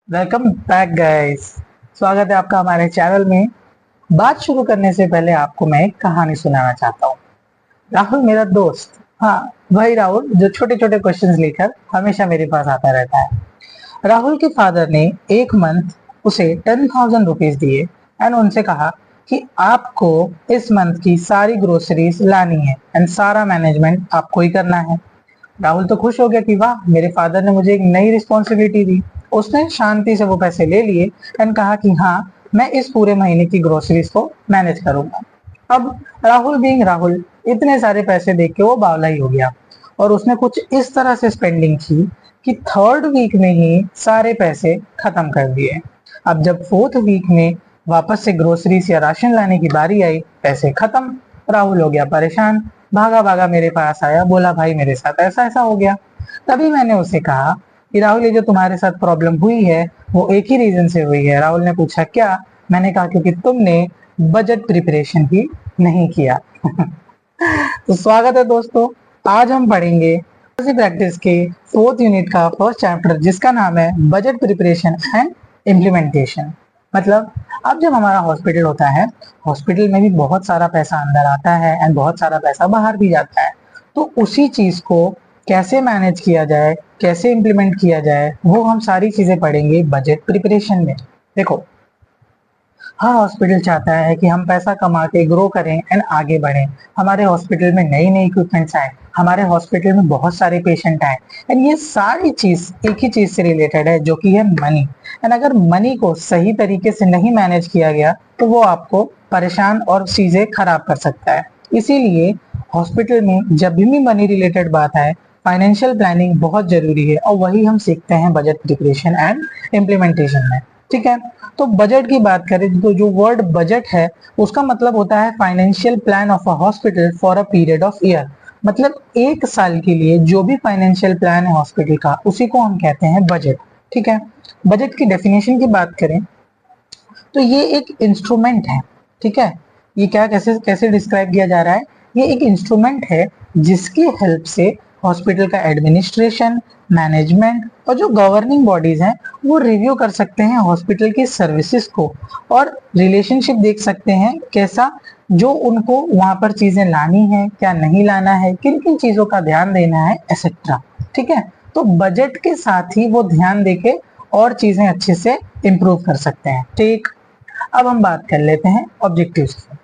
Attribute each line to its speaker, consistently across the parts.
Speaker 1: Welcome back guys. स्वागत है आपका हमारे चैनल में। बात शुरू करने से पहले आपको मैं एक कहानी सुनाना चाहता हूँ। राहुल मेरा दोस्त, हाँ वही राहुल जो छोटे छोटे क्वेश्चंस लेकर हमेशा मेरे पास आता रहता है। राहुल के फादर ने एक मंथ उसे 10,000 रुपीज दिए एंड उनसे कहा कि आपको इस मंथ की सारी ग्रोसरीज लानी है एंड सारा मैनेजमेंट आपको ही करना है। राहुल तो खुश हो गया कि वाह, मेरे फादर ने मुझे एक नई रिस्पॉन्सिबिलिटी दी। उसने शांति से वो पैसे ले लिए एंड कहा कि हाँ, मैं इस पूरे महीने की ग्रोसरीज को मैनेज करूंगा। अब राहुल बीइंग राहुल, इतने सारे पैसे देख के वो बावला ही हो गया और उसने कुछ इस तरह से स्पेंडिंग की कि थर्ड वीक में ही सारे पैसे खत्म कर दिए। अब जब फोर्थ वीक में वापस से ग्रोसरीज या राशन लाने की बारी आई, पैसे खत्म। राहुल हो गया परेशान, भागा भागा मेरे पास आया, बोला भाई मेरे साथ ऐसा ऐसा हो गया। तभी मैंने उसे कहा कि राहुल, ये जो तुम्हारे साथ प्रॉब्लम हुई है वो एक ही रीजन से हुई है। राहुल ने पूछा क्या? मैंने कहा क्योंकि तुमने बजट प्रिपरेशन ही नहीं किया। तो स्वागत है दोस्तों, आज हम पढ़ेंगे प्रैक्टिस के फोर्थ यूनिट का फर्स्ट चैप्टर जिसका नाम है बजट प्रिपरेशन एंड इम्प्लीमेंटेशन। मतलब अब जब हमारा हॉस्पिटल होता है, हॉस्पिटल में भी बहुत सारा पैसा अंदर आता है एंड बहुत सारा पैसा बाहर भी जाता है। तो उसी चीज को कैसे मैनेज किया जाए, कैसे इम्प्लीमेंट किया जाए, वो हम सारी चीजें पढ़ेंगे बजट प्रिपरेशन में। देखो, हर हॉस्पिटल चाहता है कि हम पैसा कमा के ग्रो करें एंड आगे बढ़ें। हमारे हॉस्पिटल में नई नई इक्विपमेंट्स आए, हमारे हॉस्पिटल में बहुत सारे पेशेंट आए एंड ये सारी चीज एक ही चीज से रिलेटेड है जो कि है मनी। एंड अगर मनी को सही तरीके से नहीं मैनेज किया गया तो वो आपको परेशान और चीजें खराब कर सकता है। इसीलिए हॉस्पिटल में जब भी मनी रिलेटेड बात आए, फाइनेंशियल प्लानिंग बहुत जरूरी है और वही हम सीखते हैं बजट प्रिपरेशन एंड इम्प्लीमेंटेशन में। ठीक है, तो बजट की बात करें तो जो वर्ड बजट है उसका मतलब होता है financial plan of a hospital for a period of year. मतलब एक साल के लिए जो भी फाइनेंशियल प्लान है हॉस्पिटल का, उसी को हम कहते हैं बजट। ठीक है, बजट की डेफिनेशन की बात करें तो ये एक इंस्ट्रूमेंट है। ठीक है, ये क्या कैसे कैसे डिस्क्राइब किया जा रहा है? ये एक इंस्ट्रूमेंट है जिसकी हेल्प से हॉस्पिटल का एडमिनिस्ट्रेशन, मैनेजमेंट और जो गवर्निंग बॉडीज हैं वो रिव्यू कर सकते हैं हॉस्पिटल की सर्विसेज को और रिलेशनशिप देख सकते हैं कैसा जो उनको वहां पर चीजें लानी है, क्या नहीं लाना है, किन किन चीजों का ध्यान देना है, एक्सेट्रा। ठीक है, तो बजट के साथ ही वो ध्यान देके और चीजें अच्छे से इम्प्रूव कर सकते हैं। ठीक, अब हम बात कर लेते हैं ऑब्जेक्टिव्स की।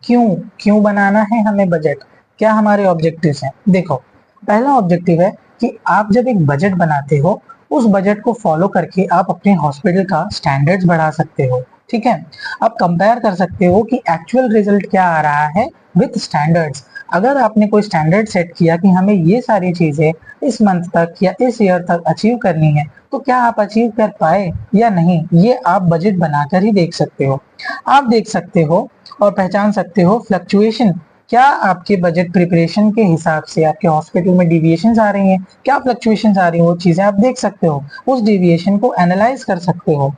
Speaker 1: क्यों क्यों बनाना है हमें बजट, क्या हमारे ऑब्जेक्टिव्स हैं? देखो, पहला ऑब्जेक्टिव है कि आप जब एक बजट बनाते हो उस बजट को फॉलो करके आप अपने हॉस्पिटल का स्टैंडर्ड्स बढ़ा सकते हो। ठीक है, आप कंपेयर कर सकते हो कि एक्चुअल रिजल्ट क्या आ रहा है विथ स्टैंडर्ड्स। अगर आपने कोई स्टैंडर्ड सेट किया कि हमें ये सारी चीजें इस मंथ तक या इस ईयर तक अचीव करनी है, तो क्या आप अचीव कर पाए या नहीं, ये आप बजट बनाकर ही देख सकते हो। आप देख सकते हो और पहचान सकते हो फ्लक्चुएशन, क्या आपके बजट प्रिपरेशन के हिसाब से आपके हॉस्पिटल में डिविएशंस आ रही हैं, क्या फ्लक्चुएशंस आ रही हैं, वो चीजें आप देख सकते हो, उस डिविएशन को एनालाइज कर सकते हो।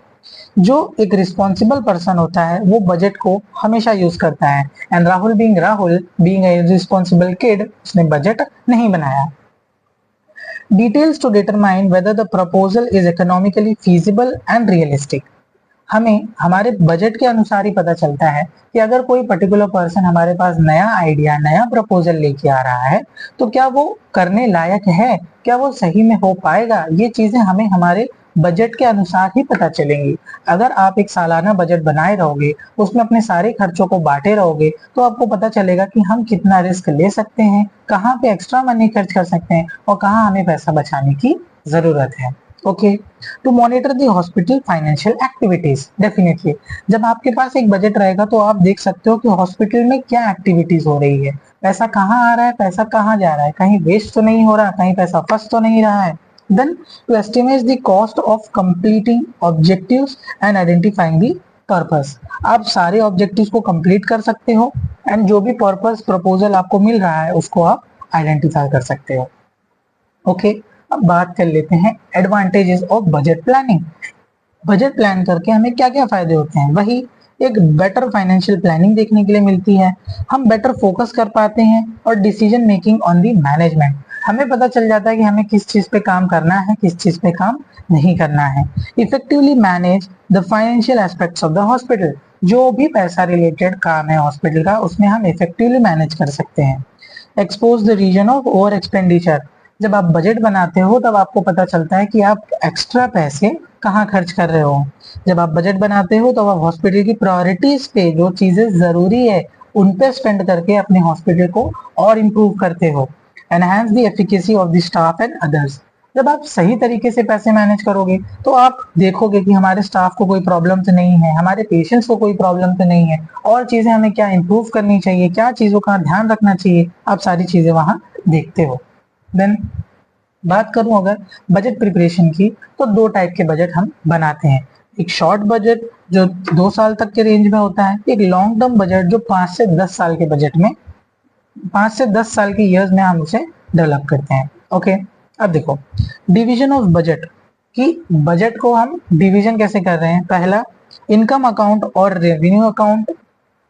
Speaker 1: जो एक रिस्पॉन्सिबल पर्सन होता है वो बजट को हमेशा यूज करता है and Rahul being a responsible kid, उसने बजट नहीं बनाया। Details to determine whether the proposal is economically feasible and realistic. हमें हमारे बजट के अनुसार ही पता चलता है कि अगर कोई पर्टिकुलर पर्सन हमारे पास नया आइडिया, नया प्रपोजल लेके आ रहा है तो क्या वो करने लायक है, क्या वो सही में हो पाएगा। ये चीजें हमें हमारे बजट के अनुसार ही पता चलेंगी। अगर आप एक सालाना बजट बनाए रहोगे, उसमें अपने सारे खर्चों को बांटे रहोगे, तो आपको पता चलेगा कि हम कितना रिस्क ले सकते हैं, कहाँ पे एक्स्ट्रा मनी खर्च कर सकते हैं और कहाँ हमें पैसा बचाने की जरूरत है। Okay, to monitor the hospital financial activities. Definitely जब आपके पास एक बजट रहेगा तो आप देख सकते हो कि हॉस्पिटल में क्या एक्टिविटीज हो रही है, पैसा कहाँ आ रहा है, पैसा कहाँ जा रहा है, कहीं वेस्ट तो नहीं हो रहा, कहीं पैसा फंस तो नहीं रहा है। Then to estimate the cost of completing objectives and identifying the purpose. आप सारे ऑब्जेक्टिव्स को कंप्लीट कर सकते हो एंड जो भी पर्पस प्रपोजल आपको मिल रहा है उसको आप आइडेंटिफाई कर सकते हो। ओके, अब बात कर लेते हैं advantages of budget planning. Budget plan करके हमें क्या क्या फायदे होते हैं? वही एक बेटर फाइनेंशियल प्लानिंग देखने के लिए मिलती है, हम बेटर फोकस कर पाते हैं और decision making on the management. हमें पता चल जाता है कि हमें किस चीज पे काम करना है, किस चीज पे काम नहीं करना है। Effectively manage the financial aspects of the hospital, जो भी पैसा रिलेटेड काम है हॉस्पिटल का उसमें हम इफेक्टिवली मैनेज कर सकते हैं। Expose the reason of over expenditure, जब आप बजट बनाते हो तब आपको पता चलता है कि आप एक्स्ट्रा पैसे कहाँ खर्च कर रहे हो। जब आप बजट बनाते हो तो आप हॉस्पिटल की प्रायोरिटीज पे जो चीजें जरूरी है उन पे स्पेंड करके अपने हॉस्पिटल को और इम्प्रूव करते हो। Enhance the efficacy of the staff and others, जब आप सही तरीके से पैसे मैनेज करोगे तो आप देखोगे कि हमारे स्टाफ को कोई प्रॉब्लम तो नहीं है, हमारे पेशेंट्स को कोई प्रॉब्लम तो नहीं है, और चीजें हमें क्या इंप्रूव करनी चाहिए, क्या चीजों का ध्यान रखना चाहिए, आप सारी चीजें वहां देखते हो। देन बात करूं अगर बजट प्रिपरेशन की, तो दो टाइप के बजट हम बनाते हैं। एक शॉर्ट बजट जो 2 साल तक के रेंज में होता है, एक लॉन्ग टर्म बजट जो 5 से 10 साल के बजट में 5 से 10 साल के ईयर्स में हम उसे डेवलप करते हैं। ओके, अब देखो डिवीजन ऑफ बजट कि बजट को हम डिवीजन कैसे कर रहे हैं। पहला इनकम अकाउंट और रेवेन्यू अकाउंट,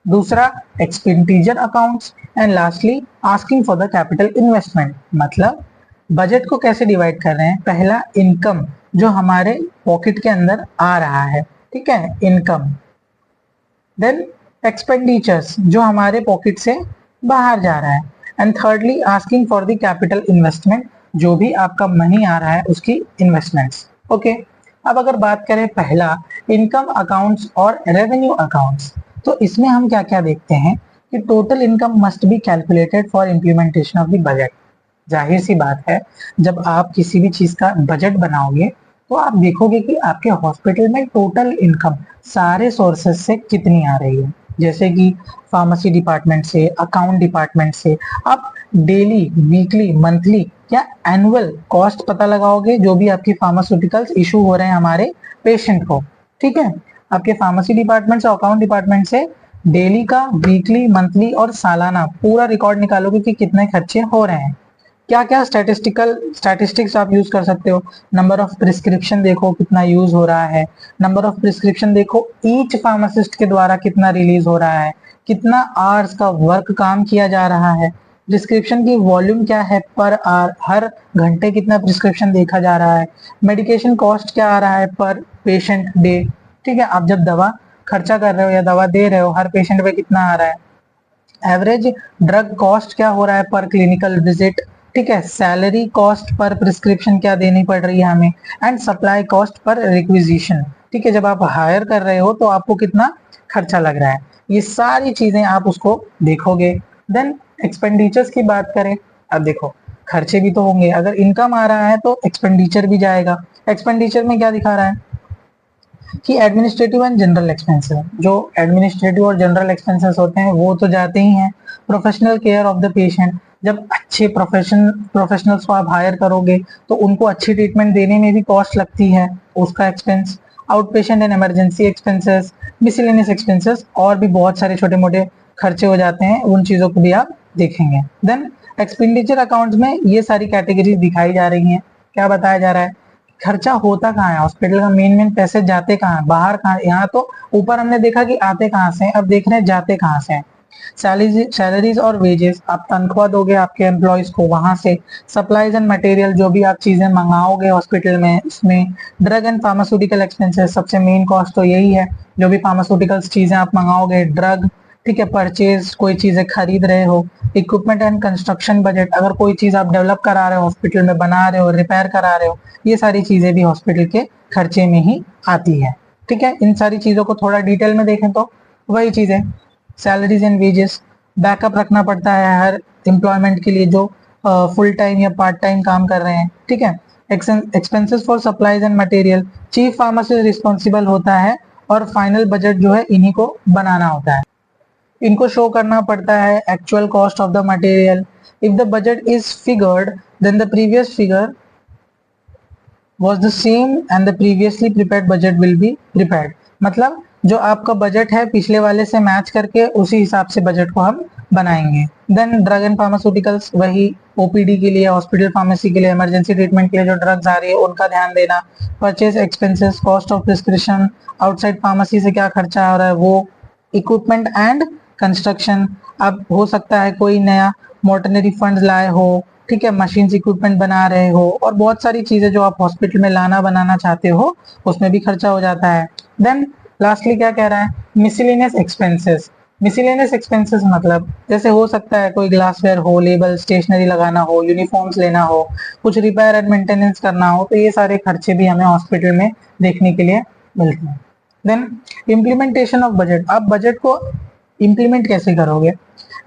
Speaker 1: दूसरा expenditure accounts, and lastly asking for the capital investment. मतलब बजट को कैसे डिवाइड कर रहे हैं, पहला इनकम जो हमारे पॉकेट के अंदर आ रहा है, ठीक है, इनकम। देन एक्सपेंडिचर्स जो हमारे पॉकेट से बाहर जा रहा है, and thirdly asking for the capital investment, जो भी आपका मनी आ रहा है उसकी इन्वेस्टमेंट्स। ओके, अब अगर बात करें पहला इनकम अकाउंट्स और रेवेन्यू अकाउंट्स, तो इसमें हम क्या क्या देखते हैं कि total income must be calculated for implementation of the budget. जाहिर सी बात है, जब आप किसी भी चीज का बजट बनाओगे तो आप देखोगे कि आपके हॉस्पिटल में टोटल इनकम सारे सोर्सेस से कितनी आ रही है। जैसे कि फार्मेसी डिपार्टमेंट से, अकाउंट डिपार्टमेंट से आप डेली, वीकली, मंथली या एनुअल कॉस्ट पता लगाओगे जो भी आपकी फार्मास्यूटिकल्स इशू हो रहे हैं हमारे पेशेंट को। ठीक है, आपके फार्मेसी डिपार्टमेंट से, अकाउंट डिपार्टमेंट से डेली का, वीकली, मंथली और सालाना पूरा रिकॉर्ड निकालोगे कि कितने खर्चे हो रहे हैं। क्या क्या स्टैटिस्टिक्स आप यूज कर सकते हो। नंबर ऑफ प्रिस्क्रिप्शन देखो कितना यूज हो रहा है, नंबर ऑफ प्रिस्क्रिप्शन देखो ईच फार्मासिस्ट के द्वारा कितना रिलीज हो रहा है, कितना आवर्स का वर्क काम किया जा रहा है, प्रिस्क्रिप्शन की वॉल्यूम क्या है पर आवर, हर घंटे कितना प्रिस्क्रिप्शन देखा जा रहा है, मेडिकेशन कॉस्ट क्या आ रहा है पर पेशेंट डे। ठीक है, आप जब दवा खर्चा कर रहे हो या दवा दे रहे हो हर पेशेंट पे कितना आ रहा है, एवरेज ड्रग कॉस्ट क्या हो रहा है पर क्लिनिकल विजिट। ठीक है, सैलरी कॉस्ट पर प्रिस्क्रिप्शन क्या देनी पड़ रही है हमें, and supply cost per requisition. ठीक है, जब आप हायर कर रहे हो तो आपको कितना खर्चा लग रहा है, ये सारी चीजें आप उसको देखोगे। देन एक्सपेंडिचर्स की बात करें, अब देखो खर्चे भी तो होंगे, अगर इनकम आ रहा है तो एक्सपेंडिचर भी जाएगा। एक्सपेंडिचर में क्या दिखा रहा है कि एडमिनिस्ट्रेटिव एंड जनरल एक्सपेंसेस, जो एडमिनिस्ट्रेटिव और जनरल एक्सपेंसेस होते हैं वो तो जाते ही हैं। Professional care of the patient, जब अच्छे प्रोफेशनल्स को आप हायर करोगे तो उनको अच्छी ट्रीटमेंट देने में भी कॉस्ट लगती है, उसका expense. Out patient and emergency expenses, miscellaneous expenses, और भी बहुत सारे छोटे मोटे खर्चे हो जाते हैं, उन चीजों को भी आप देखेंगे। देन एक्सपेंडिचर अकाउंट्स में ये सारी कैटेगरी दिखाई जा रही हैं। क्या बताया जा रहा है, खर्चा होता कहाँ है हॉस्पिटल का, मेन पैसे जाते कहाँ है, बाहर कहाँ, यहाँ तो ऊपर हमने देखा कि आते कहाँ से, अब देख रहे हैं जाते कहाँ से। सैलरीज और वेजेस, आप तनख्वाह दोगे आपके एम्प्लॉयज को, वहां से सप्लाईज एंड मटेरियल जो भी आप चीजें मंगाओगे हॉस्पिटल में, उसमें ड्रग एंड फार्मास्यूटिकल एक्सपेंसेस, सबसे मेन कॉस्ट तो यही है, जो भी फार्मास्यूटिकल्स चीजें आप मंगाओगे, ड्रग। ठीक है, परचेज, कोई चीजें खरीद रहे हो, इक्विपमेंट एंड कंस्ट्रक्शन बजट, अगर कोई चीज आप डेवलप करा रहे हो हॉस्पिटल में, बना रहे हो, रिपेयर करा रहे हो, ये सारी चीजें भी हॉस्पिटल के खर्चे में ही आती है। ठीक है, इन सारी चीजों को थोड़ा डिटेल में देखें तो वही चीजें, सैलरीज एंड वेजेस, बैकअप रखना पड़ता है हर एम्प्लॉयमेंट के लिए जो फुल टाइम या पार्ट टाइम काम कर रहे हैं। ठीक है, expenses for supplies and material, chief pharmacist responsible होता है, और फाइनल बजट जो है इन्हीं को बनाना होता है, इनको शो करना पड़ता है actual cost of the material. If the budget is figured then the previous figure was the same and the previously prepared budget will be prepared। मतलब जो आपका बजट है पिछले वाले से मैच करके उसी हिसाब से बजट को हम बनाएंगे। देन ड्रग एंड फार्मास्यूटिकल्स, वही ओपीडी के लिए, हॉस्पिटल फार्मेसी के लिए, इमरजेंसी ट्रीटमेंट के लिए जो ड्रग्स आ रही है उनका ध्यान देना। Purchase expenses, cost of prescription, outside pharmacy से क्या खर्चा आ रहा है वो। इक्विपमेंट एंड कंस्ट्रक्शन, अब हो सकता है कोई नया मोटनरी फंड लाए हो, ठीक है, मशीन्स इक्विपमेंट बना रहे हो और बहुत सारी चीजें जो आप हॉस्पिटल में लाना बनाना चाहते हो उसमें भी खर्चा हो जाता है। देन लास्टली क्या कह रहा है, मिसलेनियस एक्सपेंसेस। मिसलेनियस एक्सपेंसेस मतलब जैसे हो सकता है कोई ग्लासवेयर हो, लेबल, स्टेशनरी लगाना हो, यूनिफॉर्म्स लेना हो, कुछ रिपेयर एंड मेंटेनेंस करना हो, तो ये सारे खर्चे भी हमें हॉस्पिटल में देखने के लिए मिलते हैं। देन इम्प्लीमेंटेशन ऑफ बजट, आप बजट को इम्प्लीमेंट कैसे करोगे?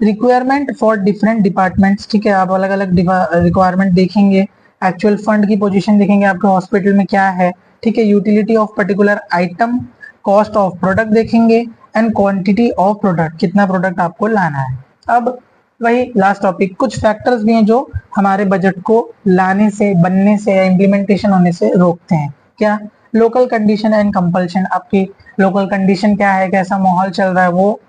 Speaker 1: रिक्वायरमेंट फॉर डिफरेंट डिपार्टमेंट्स, ठीक है, आप अलग अलग रिक्वायरमेंट देखेंगे, एक्चुअल फंड की पोजीशन देखेंगे आपके हॉस्पिटल में क्या है, ठीक है, utility of particular item, cost of product देखेंगे एंड क्वांटिटी ऑफ प्रोडक्ट, कितना प्रोडक्ट आपको लाना है। अब वही लास्ट टॉपिक, कुछ फैक्टर्स भी हैं जो हमारे बजट को लाने से, बनने से या इम्प्लीमेंटेशन होने से रोकते हैं। क्या? लोकल कंडीशन एंड कंपल्शन, आपकी लोकल कंडीशन क्या है, कैसा माहौल चल रहा है, वो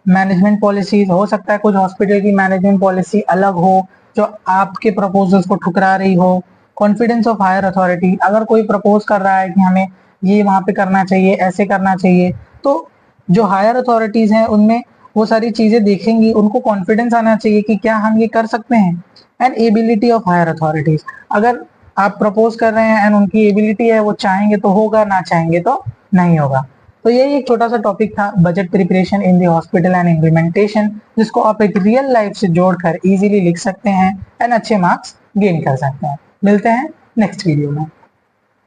Speaker 1: मैनेजमेंट पॉलिसीज, हो सकता है कुछ हॉस्पिटल की मैनेजमेंट पॉलिसी अलग हो जो आपके प्रपोजल्स को ठुकरा रही हो। कॉन्फिडेंस ऑफ हायर अथॉरिटी, अगर कोई प्रपोज कर रहा है कि हमें ये वहां पे करना चाहिए, ऐसे करना चाहिए, तो जो हायर अथॉरिटीज हैं उनमें वो सारी चीजें देखेंगी, उनको कॉन्फिडेंस आना चाहिए कि क्या हम ये कर सकते हैं। And ability of higher authorities, अगर आप प्रपोज कर रहे हैं एंड उनकी एबिलिटी है, वो चाहेंगे तो होगा, ना चाहेंगे तो नहीं होगा। तो यही एक छोटा सा टॉपिक था, budget preparation in the hospital and implementation, जिसको आप एक रियल लाइफ से जोड़कर इजीली लिख सकते हैं एंड अच्छे मार्क्स गेन कर सकते हैं। मिलते हैं नेक्स्ट वीडियो में।